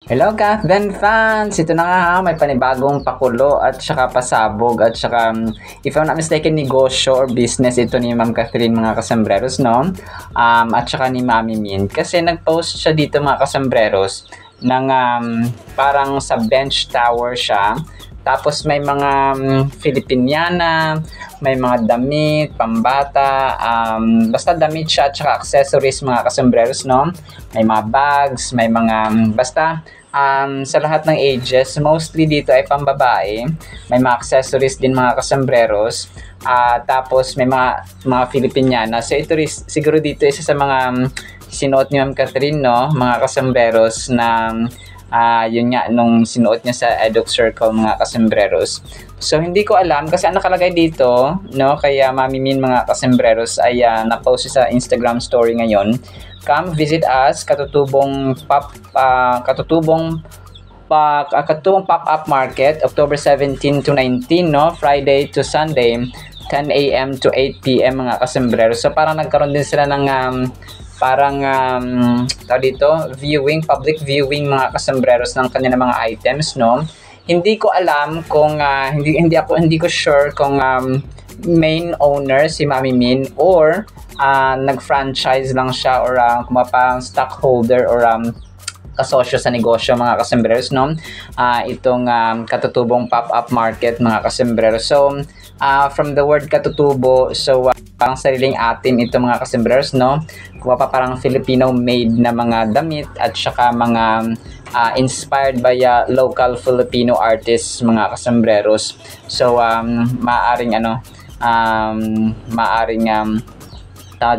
Hello Kathden fans! Ito na nga may panibagong pakulo at saka pasabog at saka if I'm not mistaken negosyo or business ito ni Ma'am Catherine mga kasambreros, no? At saka ni Mami Min kasi nag-post siya dito mga kasambreros ng parang sa bench tower siya. Tapos may mga Filipiniana, may mga damit, pambata, basta damit siya at saka accessories mga kasambreros, no? May mga bags, may mga, basta sa lahat ng ages, mostly dito ay pambabae. May mga accessories din mga kasambreros. Tapos may mga Filipiniana. So ito siguro dito isa sa mga sinuot ni Ma'am Catherine, no? Mga kasambreros na yun nga nung sinuot niya sa Eduk Circle mga kasembreros. So hindi ko alam kasi ang nakalagay dito, no, kaya Mami Min mga kasembreros ay na-post sa Instagram story ngayon. Come visit us katutubong pop-up market October 17 to 19, no, Friday to Sunday 10 a.m. to 8 p.m. mga kasembreros. So parang nagkaroon din sila ng public viewing mga kasembreros ng kanilang mga items, no. Hindi ko alam kung hindi ko sure kung main owner si Mami Min or nag-franchise lang siya or kumapang stockholder or kasosyo sa negosyo mga kasembreros, no. Itong katutubong pop-up market mga kasembreros. So from the word katutubo, so parang sariling atin ito mga kasembreros, no. Kuha pa parang Filipino made na mga damit at saka mga inspired by local Filipino artists mga kasembreros. So maaring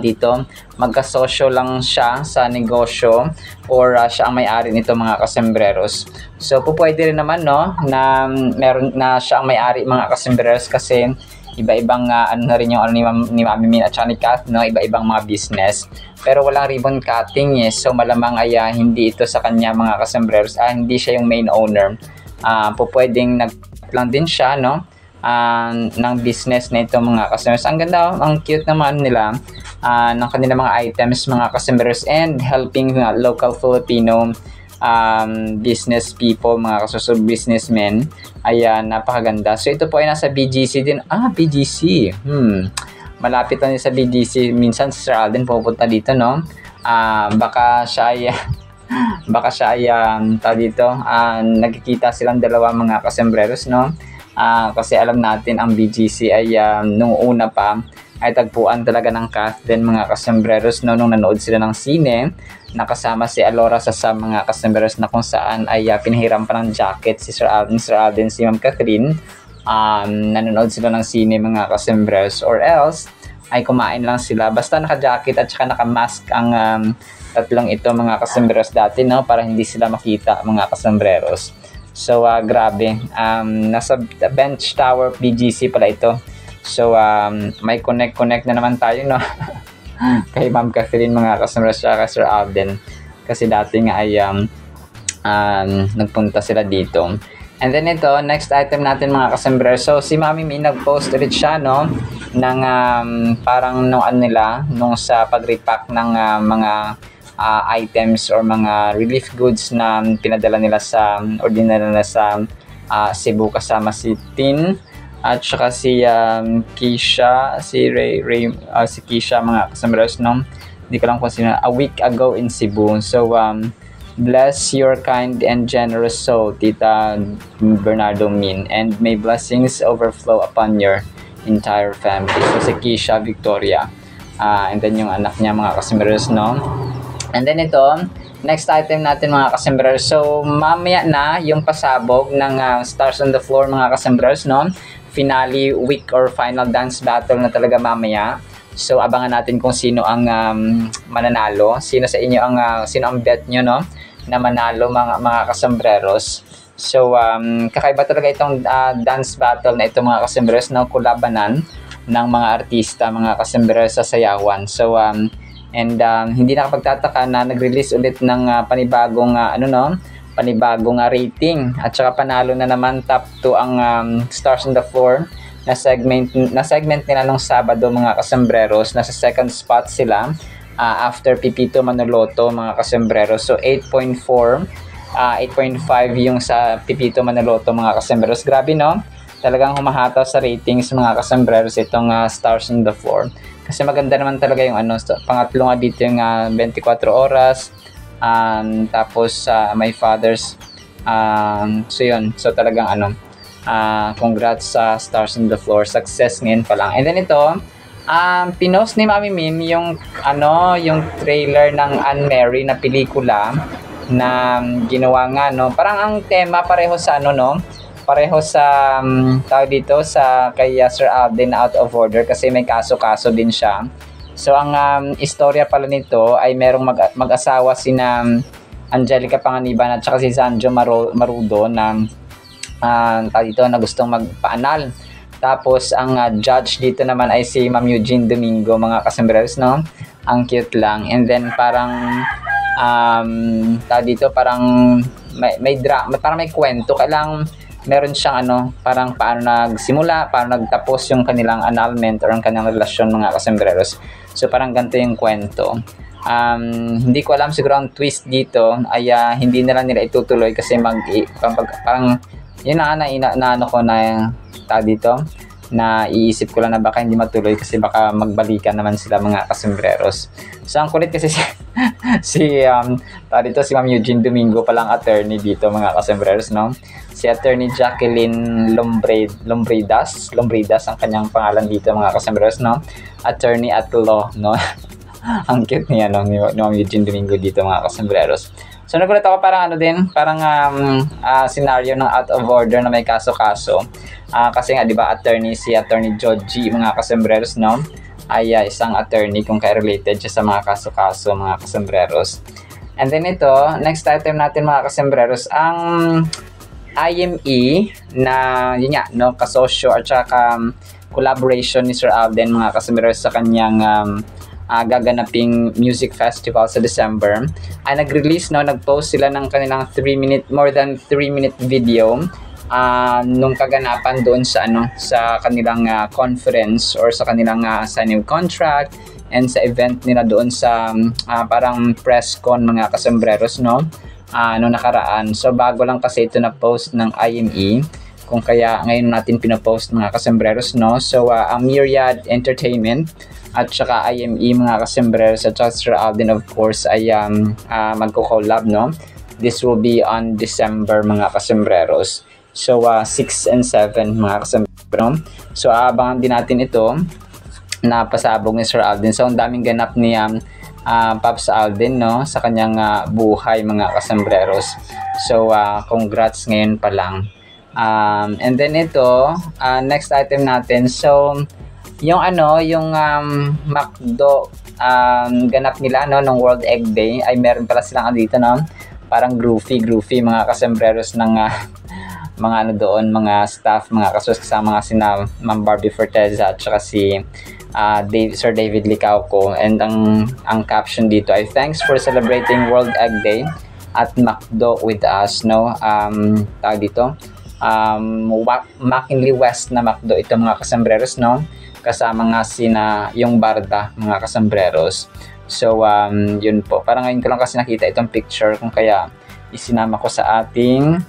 dito magkasosyo lang siya sa negosyo or siya ang may-ari nito mga kasembreros. So pwede rin naman, no, na meron na siya ang may-ari mga kasembreros kasi iba-ibang na rin yung ni Mami Min at ni Kat, no, iba-ibang mga business. Pero walang ribbon cutting, eh. So malamang ay hindi ito sa kanya mga kasembreros. Hindi siya yung main owner. Pwedeng lang din siya, no, ng business na ito mga kasembreros. Ang ganda, ang cute naman nila ng kanilang mga items mga kasembreros and helping local Filipino business people, mga kasusunod businessmen. Ayan, napakaganda. So ito po ay nasa BGC din. BGC. Malapit lang sa BGC. Minsan si Sir Alden pupunta dito, no. Baka siya ay nagkikita silang dalawa mga kasembreros, no. Kasi alam natin ang BGC ay nung una pa ay tagpuan talaga ng Kathden mga kasembreros, no, nung nanood sila ng sine, nakasama si Alora sa mga kasembreros na kung saan ay pinahiram pa ng jacket si Sir Alden, si Ma'am Catherine. Nanonood sila ng sine mga kasembreros or else ay kumain lang sila. Basta naka-jacket at saka naka-mask ang tatlong ito mga kasembreros dati, no, para hindi sila makita mga kasembreros. So grabe, nasa bench tower BGC pala ito. So may connect na naman tayo, no. Kay Ma'am Catherine mga kasembreros at Sir Alden kasi dati nga ay nagpunta sila dito. And then ito, next item natin mga kasembreros. So si Mami Min nag-post ulit siya, no, ng parang nung sa pag-repack ng mga items or mga relief goods na pinadala nila dinala nila sa Cebu kasama si Tin at saka si Keisha, si Keisha mga kasembreros, no. Hindi ko lang kung sino, a week ago in Cebu. So bless your kind and generous soul, Tita Bernardo Min, and may blessings overflow upon your entire family. So si Keisha Victoria, and then yung anak niya mga kasembreros, no. And then ito, next item natin mga kasembreros. So mamaya na yung pasabog ng Stars on the Floor mga kasembreros, no. Finale week or final dance battle na talaga mamaya. So abangan natin kung sino ang mananalo. Sino ang bet nyo, no, na manalo mga kasembreros. So kakaiba talaga itong dance battle na ito mga kasembreros, no, kulabanan ng mga artista mga kasembreros sa sayawan. So hindi nakapagtataka na nag-release ulit ng panibagong rating at saka panalo na naman top 2 ang Stars on the Floor na segment nila nung Sabado mga kasembreros. Nasa second spot sila after Pipito Manoloto mga kasembreros. So 8.4 8.5 yung sa Pipito Manaloto mga kasembreros. Grabe no? Talagang humahataw sa ratings mga kasembreros itong Stars on the Floor. Kasi maganda naman talaga yung pangatlo nga dito yung 24 oras. Tapos My Father's. So yun. So talagang congrats sa Stars on the Floor. Success ngayon pa lang. And then ito, pinost ni Mami Min yung yung trailer ng Unmarried na pelikula na ginawa nga no. Parang ang tema pareho sa pareho sa tawag dito sa kay Sir Alden Out of Order kasi may kaso-kaso din siya. So ang istorya pala nito ay merong mag-asawa sina Angelica Panganiban at saka si Sanjo Marudo na tawag dito na gustong magpaanal. Tapos ang judge dito naman ay si Ma'am Eugene Domingo mga kasembreros no. Ang cute lang. And then parang tawag dito parang may drama, parang may kwento kailang meron siyang parang paano nagsimula, paano nagtapos yung kanilang annulment or ang kanilang relasyon mga kasembreros. So parang ganito yung kwento. Hindi ko alam siguro ang twist dito ay hindi na lang nila itutuloy kasi parang yun na ko na tawag dito na iisip ko lang na baka hindi matuloy kasi baka magbalikan naman sila mga kasembreros. So ang kulit kasi si Ma'am Eugene Domingo palang attorney dito mga kasembreros no. Si Attorney Jacqueline Lombridas ang kanyang pangalan dito mga kasembreros no. Attorney at law no. Ang cute niya no ni Ma'am Eugene Domingo dito mga kasembreros. So nagulat ako parang parang scenario ng Out of Order na may kaso-kaso. Kasi nga 'di ba si Attorney Georgie mga kasembreros no ay isang attorney kung related siya sa mga kaso-kaso mga kasembreros. And then ito, next item natin mga kasembreros, ang IME na yun nga no kasosyo at saka collaboration ni Sir Alden mga kasembreros sa kanyang gaganaping music festival sa December ay nag-release nag-post sila ng kanilang more than 3-minute video nung kaganapan doon sa sa kanilang conference or sa kanilang signing contract and sa event nila doon sa parang press con mga kasembreros no nakaraan. So bago lang kasi ito na post ng IME kung kaya ngayon natin pinopost mga kasembreros no. So ang Myriad Entertainment at saka IME mga kasembreros at saka Sir Alden of course ay magko-collab no. This will be on December mga kasembreros. So 6 and 7 mga kasembreros. So abangan din natin ito na pasabog ni Sir Alden. So ang daming ganap ni Pops Alden no sa kanyang buhay mga kasembreros. So congrats ngayon pa lang. And then ito next item natin. So yung yung McDo ganap nila ng World Egg Day ay meron pala silang dito no parang groovy mga kasembreros ng mga doon mga staff mga kasama sina Ma'am Barbie Forteza at saka si Sir David Licauco. And ang caption dito ay thanks for celebrating World Egg Day at McDo with us no. Tawag dito McKinley West na McDo ito mga kasembreros no kasama nga sina yung Barda mga kasembreros. So yun po parang ngayon ko lang kasi nakita itong picture kung kaya isinama ko sa ating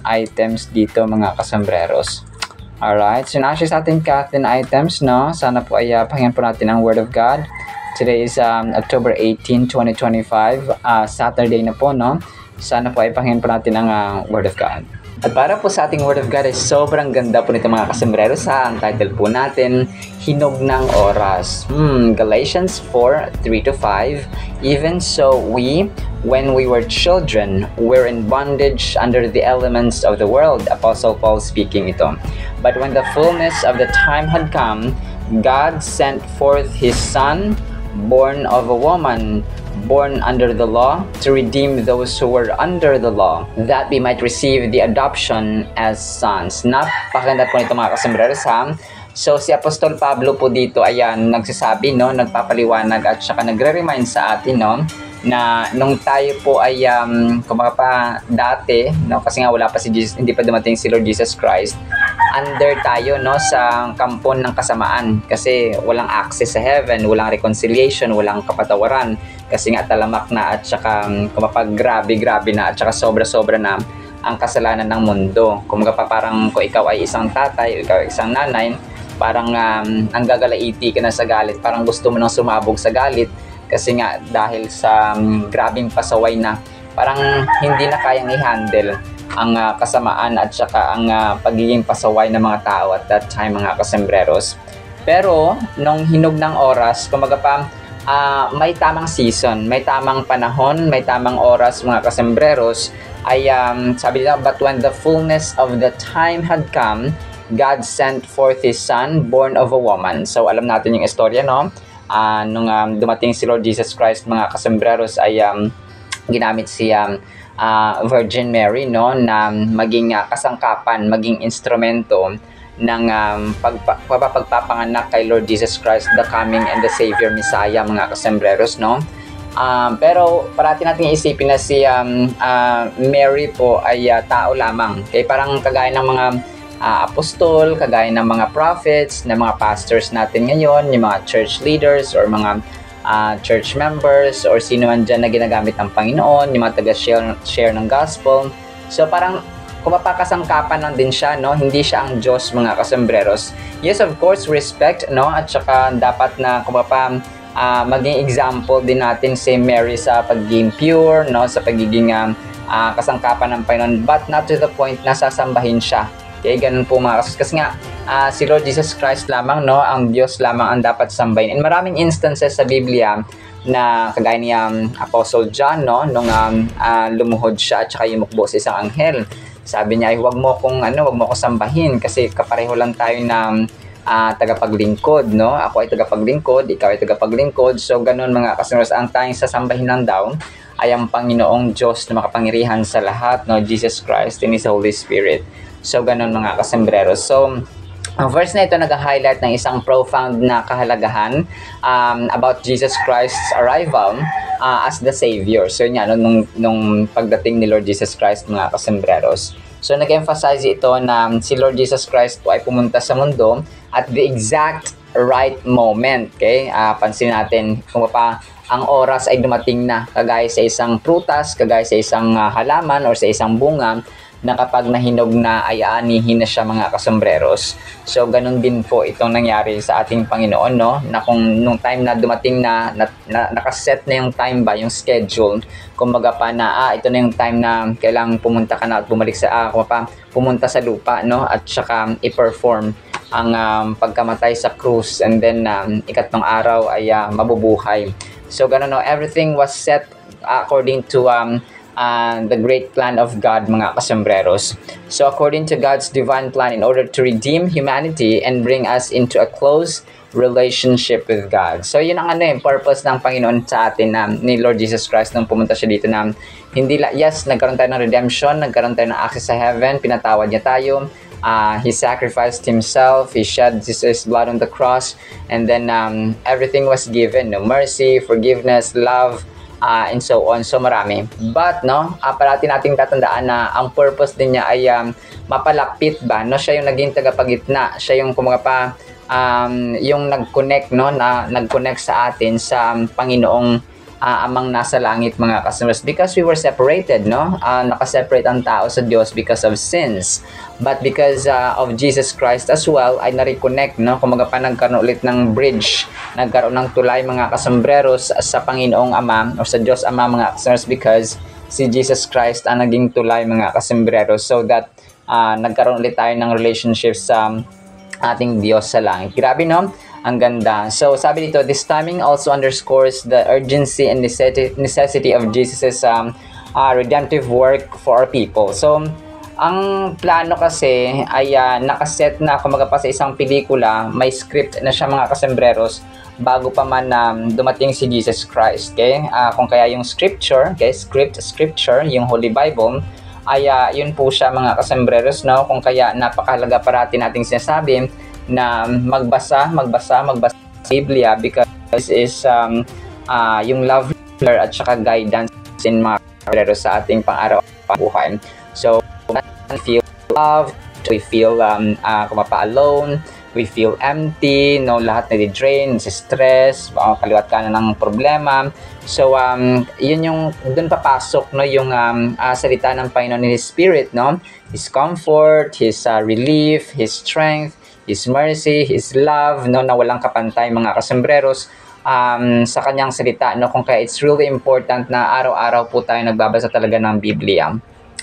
items dito mga kasembreros. Alright, so na sa ating Kathleen items no. Sana po ay pakinggan po natin ang Word of God. Today is October 18, 2025 Saturday na po no. Sana po ay pakinggan po natin ang Word of God. At para po sa ating Word of God ay sobrang ganda po nito mga kasembreros ang title po natin, Hinog ng Oras. Galatians 4:3-5. Even so when we were children, were in bondage under the elements of the world. Apostle Paul speaking ito. But when the fullness of the time had come, God sent forth His Son, born of a woman, born under the law, to redeem those who were under the law, that we might receive the adoption as sons. Napakaganda po nito mga kasembreros ha. So si Apostol Pablo po dito ayan nagsasabi no, nagpapaliwanag at saka nagre-remind sa atin no na nung tayo po ay kumbaga pa dati no kasi nga wala pa si Jesus, hindi pa dumating si Lord Jesus Christ, under tayo no sa kampon ng kasamaan kasi walang access sa heaven, walang reconciliation, walang kapatawaran kasi nga talamak na at saka kumapag grabe na at saka sobra na ang kasalanan ng mundo. Kumaga pa parang kung ikaw ay isang tatay, ikaw ay isang nanay, parang ang gagalaiti ka na sa galit, parang gusto mo nang sumabog sa galit kasi nga dahil sa grabing pasaway na parang hindi na kayang i-handle ang kasamaan at saka ang pagiging pasaway ng mga tao at that time, mga kasembreros. Pero nung hinog ng oras, kumaga pa may tamang season, may tamang panahon, may tamang oras, mga kasembreros, ay sabi nila, but when the fullness of the time had come, God sent forth His Son, born of a woman. So alam natin yung istorya, no? Nung dumating si Lord Jesus Christ, mga kasembreros, ay ginamit si Virgin Mary, no, na maging kasangkapan, maging instrumento ng pagpapanganak kay Lord Jesus Christ, the coming and the Savior Messiah, mga kasembreros, no. Pero parati natin isipin na si Mary po ay tao lamang. Okay, parang kagaya ng mga apostol, kagaya ng mga prophets, ng mga pastors natin ngayon, yung mga church leaders or mga church members or sino man dyan na ginagamit ng Panginoon, yung mga taga-share ng gospel. So parang kumapakasangkapan lang din siya, no? Hindi siya ang Diyos, mga kasembreros. Yes, of course, respect, no? At saka dapat na maging example din natin si Mary sa pagiging pure, no? Sa pagiging kasangkapan ng Panginoon, but not to the point na sasambahin siya. Okay, ganun po, mga kasembreros. Kasi nga, si Lord Jesus Christ lamang, no? Ang Diyos lamang ang dapat sambahin. And maraming instances sa Biblia na kagaya ni Apostle John, no? Nung lumuhod siya at saka yumukbo sa isang anghel. Sabi niya ay wag mo akong sambahin kasi kapareho lang tayo na tagapaglingkod, no? Ako ay tagapaglingkod, ikaw ay tagapaglingkod. So ganun, mga kasembreros, ang tanging sasambahin lang daw ay ang Panginoong Diyos na makapangyarihan sa lahat, no? Jesus Christ and His Holy Spirit. So ganun, mga kasembreros. So ang verse na ito nag-highlight ng isang profound na kahalagahan about Jesus Christ's arrival as the Savior. So yun, nung pagdating ni Lord Jesus Christ, mga kasembreros. So nag-emphasize ito na si Lord Jesus Christ po ay pumunta sa mundo at the exact right moment. Okay? Pansin natin kung ang oras ay dumating na, kagaya sa isang prutas, kagaya sa isang halaman or sa isang bunga, na kapag nahinog na ay aanihin na siya, mga kasembreros. So ganun din po itong nangyari sa ating Panginoon, no? Na kung nung time na dumating na nakaset na yung time ba, yung schedule, kumbaga pa na ito na yung time na kailangang pumunta ka na at bumalik sa pumunta sa lupa, no? At saka i-perform ang pagkamatay sa krus, and then ikatlong araw ay mabubuhay. So ganun, no? Everything was set according to the great plan of God, mga kasembreros. So according to God's divine plan, in order to redeem humanity and bring us into a close relationship with God. So yun ang purpose ng Panginoon sa atin, ni Lord Jesus Christ nung pumunta siya dito, na yes, nagkaroon tayo ng redemption, nagkaroon tayo ng access sa heaven, pinatawad niya tayo. He sacrificed Himself, He shed His blood on the cross, and then everything was given, no? Mercy, forgiveness, love, and so on. So marami. But parati nating tatandaan na ang purpose din niya ay mapalapit ba, no? Siya yung naging tagapagitna, siya yung yung nag-connect, no, na nag-connect sa atin sa Panginoong amang nasa langit, mga kasembreros, because we were separated, no? Nakaseparate ang tao sa Diyos because of sins. But because of Jesus Christ as well, ay na-reconnect, no? Kumaga pa nagkaroon ulit ng bridge, nagkaroon ng tulay, mga kasembreros, sa Panginoong Ama o sa Diyos Ama, mga kasembreros, because si Jesus Christ ang naging tulay, mga kasembreros, so that nagkaroon ulit tayo ng relationship sa ating Diyos sa langit. Grabe, no? Ang ganda. So sabi dito, this timing also underscores the urgency and necessity of Jesus' redemptive work for our people. So ang plano kasi ay nakaset na, kumaga pa sa isang pelikula, may script na siya, mga kasembreros, bago pa man dumating si Jesus Christ. Okay? Kung kaya yung scripture, okay, scripture, yung Holy Bible, ay yun po siya, mga kasembreros, no? Kung kaya napakahalaga parati nating sinasabi na magbasa sa Biblia, because this is yung love letter at saka guidance in mga kasembreros sa ating pang-araw-araw buhay. So we feel loved, we feel alone, we feel empty, no, lahat na di-drain, stress, kaliwat ka na ng problema. So, yun yung, dun papasok, no, yung salita ng Panginoon in His Spirit, no, His comfort, His relief, His strength, His mercy, His love, no, na walang kapantay mga kasembreros, sa kanyang salita, no, kung kaya it's really important na araw-araw po tayo nagbabasa talaga ng Biblia.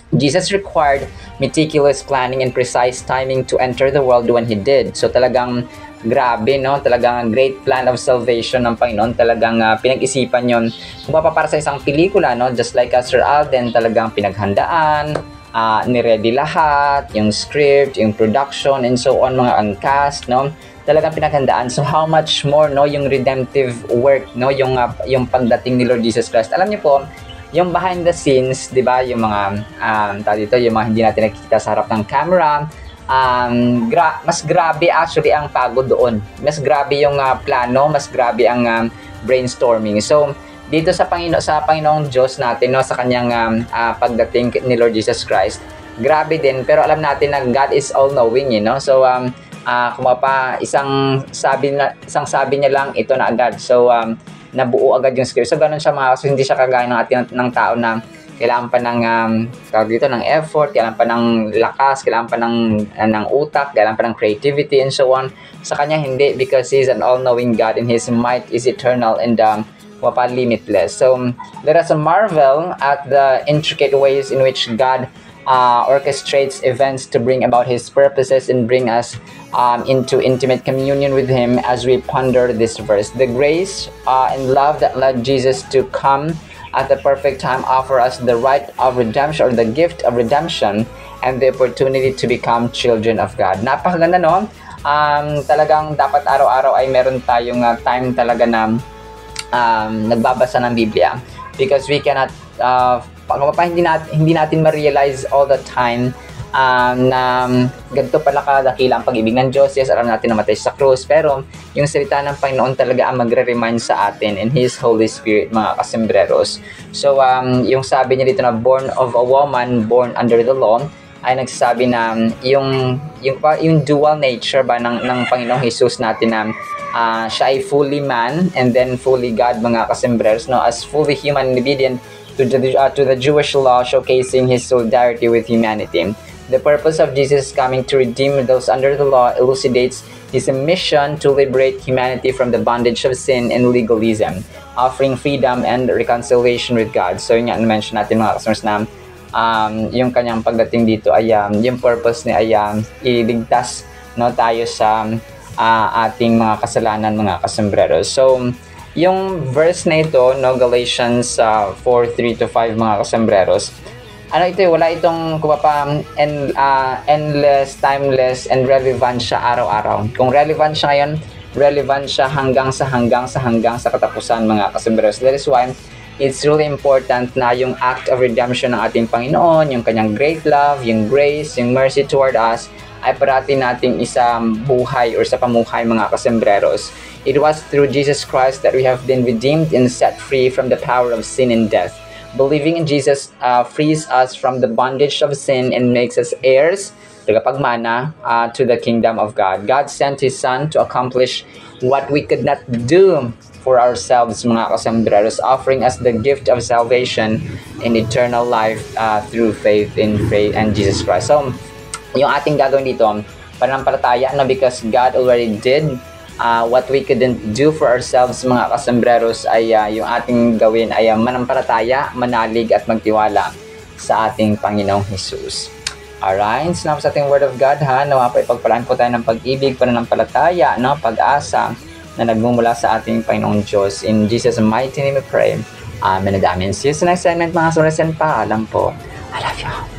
Jesus required meticulous planning and precise timing to enter the world when He did. So talagang grabe, no? Talagang great plan of salvation ng Panginoon. Talagang pinag-isipan yon. Kung para sa isang pelikula, no? Just like Sir Alden, talagang pinaghandaan, ni-ready lahat, yung script, yung production, and so on, mga ang cast, no? Talagang pinaghandaan. So how much more, no? Yung redemptive work, no? Yung pagdating ni Lord Jesus Christ. Alam niyo po, yung behind the scenes, 'di ba, yung mga dito, yung mga hindi natin nakikita sa harap ng camera, mas grabe actually ang pagod doon. Mas grabe yung plano, mas grabe ang brainstorming. So, dito sa Panginoong Diyos natin, no, sa kanyang pagdating ni Lord Jesus Christ, grabe din, pero alam natin na God is all knowing, you know. So, isang sabi niya lang, ito na agad. So, nabuo agad yung script. So, ganun siya so, hindi siya kagaya ng ating ng tao na kailangan pa ng ng effort, kailangan pa ng lakas, kailangan pa ng utak, kailangan pa ng creativity and so on. Sa kanya hindi, because He's an all-knowing God and His might is eternal and limitless. So, let us marvel at the intricate ways in which God orchestrates events to bring about His purposes and bring us into intimate communion with Him as we ponder this verse. The grace and love that led Jesus to come at the perfect time offer us the right of redemption or the gift of redemption and the opportunity to become children of God. Napakaganda, no? Talagang dapat araw-araw ay meron tayong time talaga na nagbabasa ng Biblia, because we cannot hindi natin ma-realize all the time na ganito pala kadakila ang pag-ibig ng Diyos. Yes, alam natin namatay sa krus, pero yung salita ng Panginoon talaga ang magre-remind sa atin in His Holy Spirit, mga kasembreros. So, yung sabi niya dito na born of a woman, born under the law, ay nagsasabi na yung dual nature ba ng Panginoong Jesus natin na siya ay fully man and then fully God, mga kasembreros, no, as fully human and obedient to the Jewish law, showcasing His solidarity with humanity. The purpose of Jesus coming to redeem those under the law elucidates His mission to liberate humanity from the bondage of sin and legalism, offering freedom and reconciliation with God. So yun nga, mention natin mga customers na yung kanyang pagdating dito ay yung purpose niya ay iligtas, no, tayo sa ating mga kasalanan, mga kasembreros. So yung verse na ito, no, Galatians 4:3-5, mga kasembreros, ito, wala itong endless, timeless, and relevant siya araw-araw. Kung relevant siya ngayon, relevant siya hanggang sa katapusan, mga kasembreros. That is why it's really important na yung act of redemption ng ating Panginoon, yung kanyang great love, yung grace, yung mercy toward us, ay parati nating isang buhay or sa pamuhay, mga kasembreros. It was through Jesus Christ that we have been redeemed and set free from the power of sin and death. Believing in Jesus frees us from the bondage of sin and makes us heirs, tagapagmana, to the kingdom of God. God sent His Son to accomplish what we could not do for ourselves, mga kasembreros, offering us the gift of salvation and eternal life through faith in Jesus Christ. So, yung ating gagawin dito, pananampalataya na, because God already did what we couldn't do for ourselves, mga kasembreros, ay yung ating gawin ay manampalataya, manalig at magtiwala sa ating Panginoong Jesus. Alright, salamat sa ating Word of God, ha. Nawa po ipagpalaan po tayo ng pag-ibig, pananampalataya, no, pag-asa na nagmumula sa ating Panginoong Diyos. In Jesus' mighty name we pray. Amen and amen. See you sa next segment, mga kasembreros. Paalam po. I love you.